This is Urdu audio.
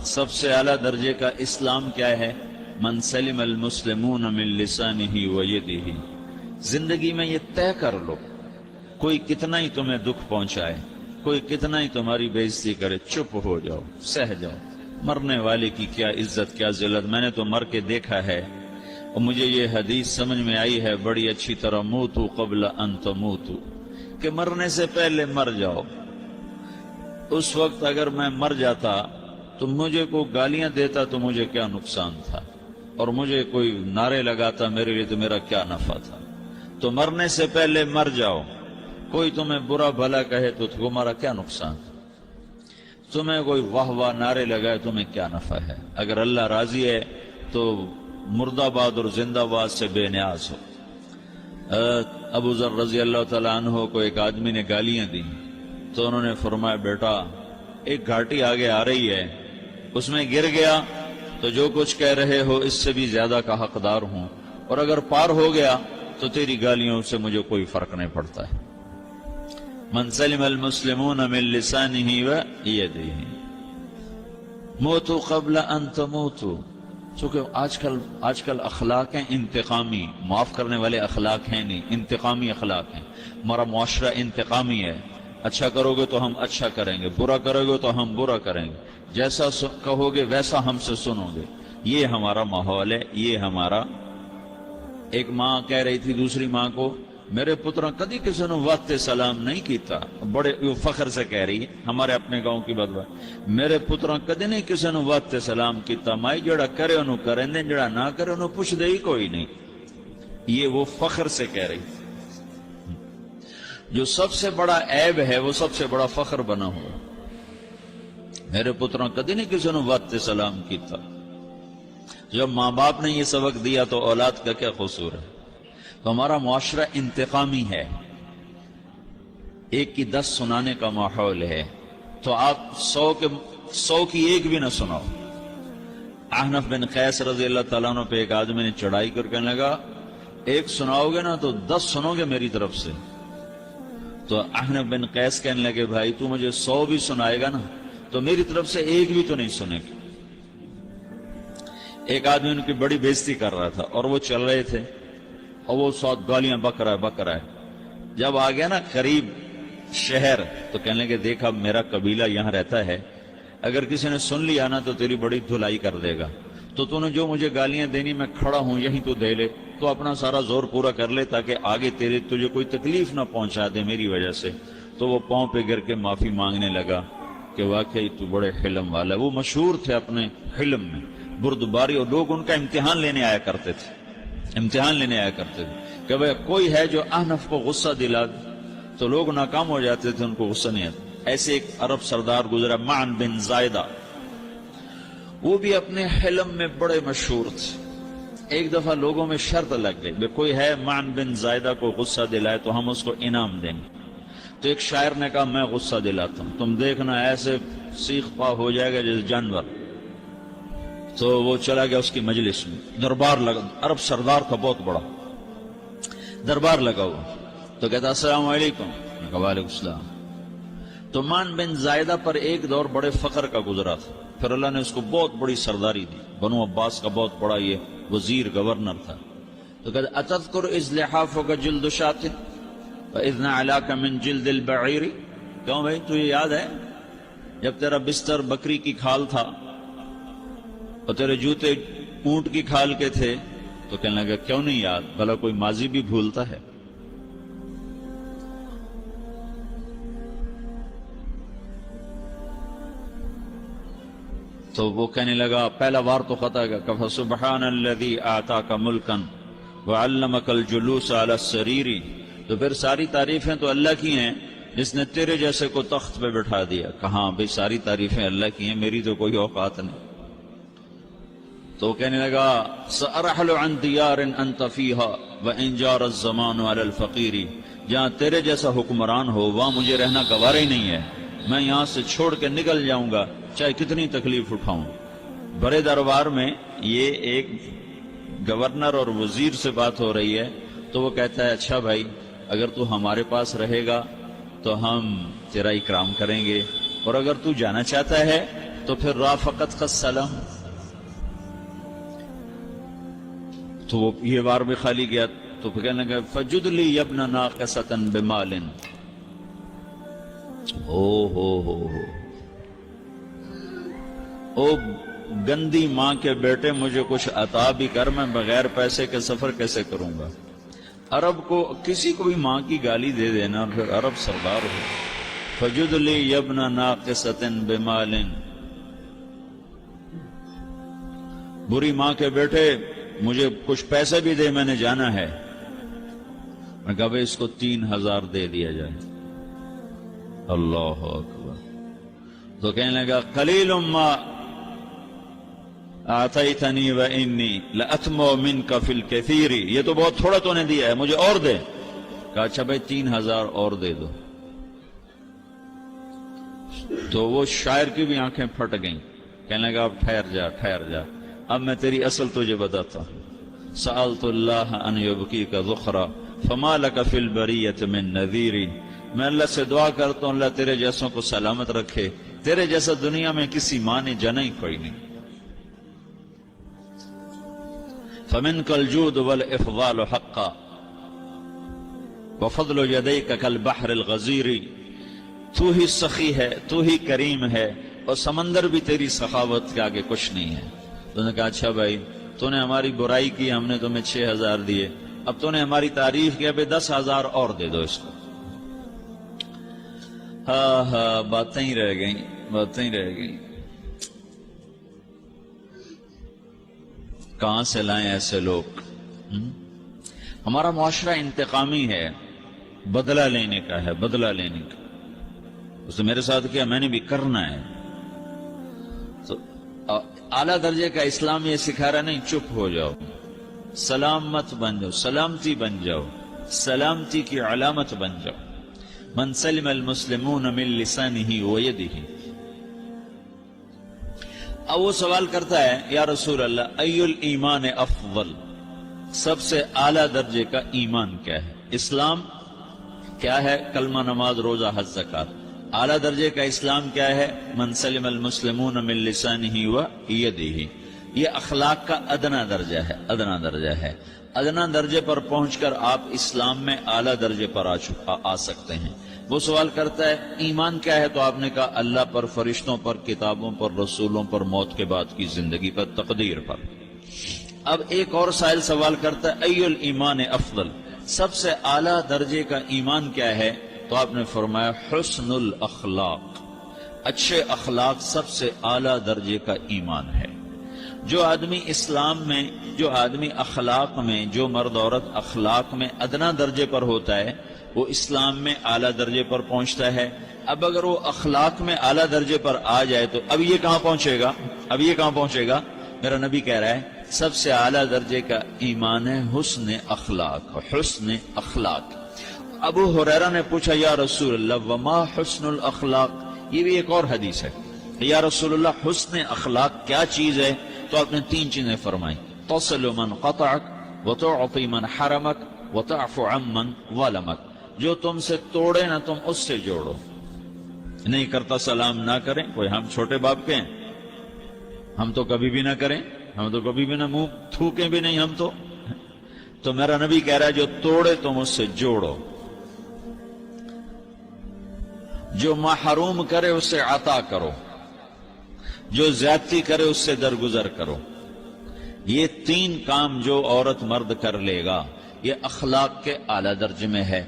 سب سے اعلیٰ درجے کا اسلام کیا ہے؟ من سلم المسلمون من لسانہ و یدہ. زندگی میں یہ طے کر لو، کوئی کتنا ہی تمہیں دکھ پہنچائے، کوئی کتنا ہی تمہاری بےعزتی کرے، چپ ہو جاؤ، سہ جاؤ. مرنے والے کی کیا عزت کیا ذلت. میں نے تو مر کے دیکھا ہے اور مجھے یہ حدیث سمجھ میں آئی ہے بڑی اچھی طرح، موتو قبل ان تموتو، کہ مرنے سے پہلے مر جاؤ. اس وقت اگر میں مر جاتا تو مجھے کوئی گالیاں دیتا تو مجھے کیا نقصان تھا، اور مجھے کوئی نعرے لگاتا میرے لیے تو میرا کیا نفع تھا. تو مرنے سے پہلے مر جاؤ. کوئی تمہیں برا بھلا کہے تو تمہارا کیا نقصان، تمہیں کوئی واہ واہ نعرے لگائے تمہیں کیا نفع ہے. اگر اللہ راضی ہے تو مرد آباد اور زندہ باد سے بے نیاز ہو. ابو ذر رضی اللہ تعالیٰ عنہ کو ایک آدمی نے گالیاں دیں تو انہوں نے فرمایا بیٹا ایک گھاٹی آگے آ رہی ہے، اس میں گر گیا تو جو کچھ کہہ رہے ہو اس سے بھی زیادہ کا حقدار ہوں، اور اگر پار ہو گیا تو تیری گالیوں سے مجھے کوئی فرق نہیں پڑتا ہے. من سلم المسلمون من لسانہ و یدہ موتوا قبل ان تموتوا. چونکہ آج کل اخلاق ہیں انتقامی، معاف کرنے والے اخلاق ہیں نہیں، انتقامی اخلاق ہیں. ہمارا معاشرہ انتقامی ہے، اچھا کرو گے تو ہم اچھا کریں گے، برا کرو گے تو ہم برا کریں گے، جیسا کہو گے ویسا ہم سے سنو گے. یہ ہمارا ماحول ہے، یہ ہمارا. ایک ماں کہہ رہی تھی دوسری ماں کو، میرے پترا کدی کسی نے وقت سلام نہیں کیتا. بڑے فخر سے کہہ رہی ہے، ہمارے اپنے گاؤں کی بات بات، میرے پترا کدی نہیں کسی نے وقت سلام کیتا. مائی جڑا کرے انہوں کریں دیں، جڑا نہ کرے انہوں پوچھ دے ہی کوئی نہیں. یہ وہ فخر سے کہہ رہی. جو سب سے بڑا عیب ہے وہ سب سے بڑا فخر بنا ہوا. میرے پترا کدی نہیں کسی نے وقت سلام کیتا. جب ماں باپ نے یہ سبق دیا تو اولاد کا کیا قصور ہے. تو ہمارا معاشرہ انتقامی ہے، ایک کی 10 سنانے کا ماحول ہے. تو آپ 100 کی ایک بھی نہ سناؤ. احنف بن قیس رضی اللہ تعالیٰ عنہ پہ ایک آدمی نے چڑھائی کر کہنے لگا ایک سناؤ گے نا تو 10 سنو گے میری طرف سے. تو احنف بن قیس کہنے لگے بھائی تو مجھے 100 بھی سنائے گا نا تو میری طرف سے ایک بھی تو نہیں سنے گا. ایک آدمی ان کی بڑی بےزتی کر رہا تھا اور وہ چل رہے تھے اور وہ ساتھ گالیاں بک رہا ہے. جب آ گیا نا قریب شہر تو کہنے لگے دیکھا میرا قبیلہ یہاں رہتا ہے، اگر کسی نے سن لیا نا تو تیری بڑی دھلائی کر دے گا. تو نے جو مجھے گالیاں دینی میں کھڑا ہوں یہیں تو دے لے، تو اپنا سارا زور پورا کر لے تاکہ آگے تجھے کوئی تکلیف نہ پہنچا دے میری وجہ سے. تو وہ پاؤں پہ گر کے معافی مانگنے لگا کہ واقعی تو بڑے حلم والا. وہ مشہور تھے اپنے حلم میں، بردباری، اور لوگ ان کا امتحان لینے آیا کرتے تھے کہ بھئی کوئی ہے جو احنف کو غصہ دلا دے. تو لوگ ناکام ہو جاتے تھے، ان کو غصہ نہیں آتا. ایسے ایک عرب سردار گزرا معن بن زائدہ، وہ بھی اپنے حلم میں بڑے مشہور تھے. ایک دفعہ لوگوں میں شرط لگ گئی کوئی ہے معن بن زائدہ کو غصہ دلائے تو ہم اس کو انعام دیں گے. تو ایک شاعر نے کہا میں غصہ دلاتا ہوں، تم دیکھنا ایسے سیخ پا ہو جائے گا جیسے جانور. تو وہ چلا گیا اس کی مجلس میں، دربار لگا، عرب سردار کا بہت بڑا دربار لگا ہوا. تو کہتا السلام علیکم. وعلیکم السلام. تو معن بن زائدہ پر ایک دور بڑے فخر کا گزرا تھا، پھر اللہ نے اس کو بہت بڑی سرداری دی. بنو عباس کا بہت بڑا یہ وزیر گورنر تھا. تو کہتا اتذکر اذ لحافک جلد شاۃ فاذ نعلاک من جلد البعیر. کیوں بھائی تو یہ یاد ہے جب تیرا بستر بکری کی کھال تھا اور تیرے جوتے اونٹ کی کھال کے تھے؟ تو کہنے لگا کیوں نہیں یاد، بھلا کوئی ماضی بھی بھولتا ہے. تو وہ کہنے لگا پہلا وار تو خطا گیا کہ فسبحان الذی آتاک ملکا وعلمک الجلوس علی السریر. تو پھر ساری تعریفیں تو اللہ کی ہیں جس نے تیرے جیسے کو تخت پہ بٹھا دیا. کہاں بھئی ساری تعریفیں اللہ کی ہیں، میری تو کوئی اوقات نہیں. تو کہنے لگا سأرحل عن دیار انت فیہا وان جار الزمان علی الفقیر. جہاں تیرے جیسا حکمران ہو وہاں مجھے رہنا گوارا ہی نہیں ہے، میں یہاں سے چھوڑ کے نکل جاؤں گا چاہے کتنی تکلیف اٹھاؤں. بڑے دربار میں یہ ایک گورنر اور وزیر سے بات ہو رہی ہے. تو وہ کہتا ہے اچھا بھائی اگر تو ہمارے پاس رہے گا تو ہم تیرا اکرام کریں گے، اور اگر تو جانا چاہتا ہے تو پھر رافقت کا سلام. تو وہ یہ بار بھی خالی گیا تو پھر کہنے لگا فجد لی یبن ناقصۃ بمال. او گندی ماں کے بیٹے مجھے کچھ عطا بھی کر، میں بغیر پیسے کے سفر کیسے کروں گا. عرب کو کسی کو بھی ماں کی گالی دے دینا اور پھر عرب سردار ہو. فجد لی یبن ناقصۃ بمال. بری ماں کے بیٹے مجھے کچھ پیسے بھی دے، میں نے جانا ہے. میں کہا بھائی اس کو 3000 دے دیا جائے. اللہ اکبر. تو کہنے لگا قلیل ما اعطیتنی وانی لاتمع منک فی الکثیر. یہ تو بہت تھوڑا تو نے دیا ہے، مجھے اور دے. کہا اچھا بھائی 3000 اور دے دو. تو وہ شاعر کی بھی آنکھیں پھٹ گئیں. کہنے لگا اب ٹھہر جا ٹھہر جا، اب میں تیری اصل تجھے بتاتا ہوں. سألت اللہ ان یبکیک ذخرا فما لک فی البریۃ من نذیر. میں اللہ سے دعا کرتا ہوں اللہ تیرے جیسوں کو سلامت رکھے، تیرے جیسا دنیا میں کسی ماں نے جنا ہی کوئی نہیں. فمنک الجود والافضال حقا وفضل یدیک کالبحر الغزیر. تو ہی سخی ہے، تو ہی کریم ہے، اور سمندر بھی تیری سخاوت کے آگے کچھ نہیں ہے. تو نے کہا اچھا بھائی تو نے ہماری برائی کی، ہم نے تمہیں 6000 دیے، اب تو نے ہماری تعریف کی، اب 10,000 اور دے دو اس کو. ہاں باتیں ہی رہ گئیں، باتیں ہی رہ گئیں. کہاں سے لائیں ایسے لوگ؟ ہمارا معاشرہ انتقامی ہے، بدلہ لینے کا ہے، بدلہ لینے کا. اس نے میرے ساتھ کیا، میں نے بھی کرنا ہے. تو اعلیٰ درجے کا اسلام یہ سکھا رہا نہیں چپ ہو جاؤ، سلامت بن جاؤ، سلامتی بن جاؤ، سلامتی کی علامت بن جاؤ. من سلم المسلمون من لسانہ ویدہ. اب وہ سوال کرتا ہے یا رسول اللہ ای الایمان افضل، سب سے اعلیٰ درجے کا ایمان کیا ہے؟ اسلام کیا ہے؟ کلمہ، نماز، روزہ، حج، زکوٰۃ. اعلیٰ درجے کا اسلام کیا ہے؟ من سلم المسلمون من لسانہ ویدہ. یہ اخلاق کا ادنا درجہ ہے، ادنا درجہ ہے. ادنا درجے پر پہنچ کر آپ اسلام میں اعلیٰ درجے پر آ سکتے ہیں. وہ سوال کرتا ہے ایمان کیا ہے؟ تو آپ نے کہا اللہ پر، فرشتوں پر، کتابوں پر، رسولوں پر، موت کے بعد کی زندگی پر، تقدیر پر. اب ایک اور سائل سوال کرتا ہے ای الایمان افضل، سب سے اعلیٰ درجے کا ایمان کیا ہے؟ تو آپ نے فرمایا حسن الاخلاق، اچھے اخلاق سب سے اعلیٰ درجے کا ایمان ہے. جو آدمی اسلام میں، جو آدمی اخلاق میں، جو مرد عورت اخلاق میں ادنا درجے پر ہوتا ہے وہ اسلام میں اعلیٰ درجے پر پہنچتا ہے. اب اگر وہ اخلاق میں اعلیٰ درجے پر آ جائے تو اب یہ کہاں پہنچے گا؟ اب یہ کہاں پہنچے گا؟ میرا نبی کہہ رہا ہے سب سے اعلیٰ درجے کا ایمان ہے حسن اخلاق، حسن اخلاق. ابو ہریرہ نے پوچھا یا رسول اللہ وما حسن الاخلاق؟ یہ بھی ایک اور حدیث ہے. یا رسول اللہ حسن اخلاق کیا چیز ہے؟ تو آپ نے 3 چیزیں فرمائیں، تصل من قطعک وتعطی من حرمک وتعفو عمن ظلمک. جو تم سے توڑے نہ تم اس سے جوڑو. نہیں کرتا سلام نہ کریں. کوئی ہم چھوٹے باپ کے ہیں؟ ہم تو کبھی بھی نہ کریں، ہم تو کبھی بھی نہ منہ تھوکیں بھی نہیں ہم تو میرا نبی کہہ رہا ہے جو توڑے تم اس سے جوڑو، جو محروم کرے اس سے عطا کرو، جو زیادتی کرے اس سے درگزر کرو. یہ 3 کام جو عورت مرد کر لے گا یہ اخلاق کے اعلیٰ درجے میں ہے.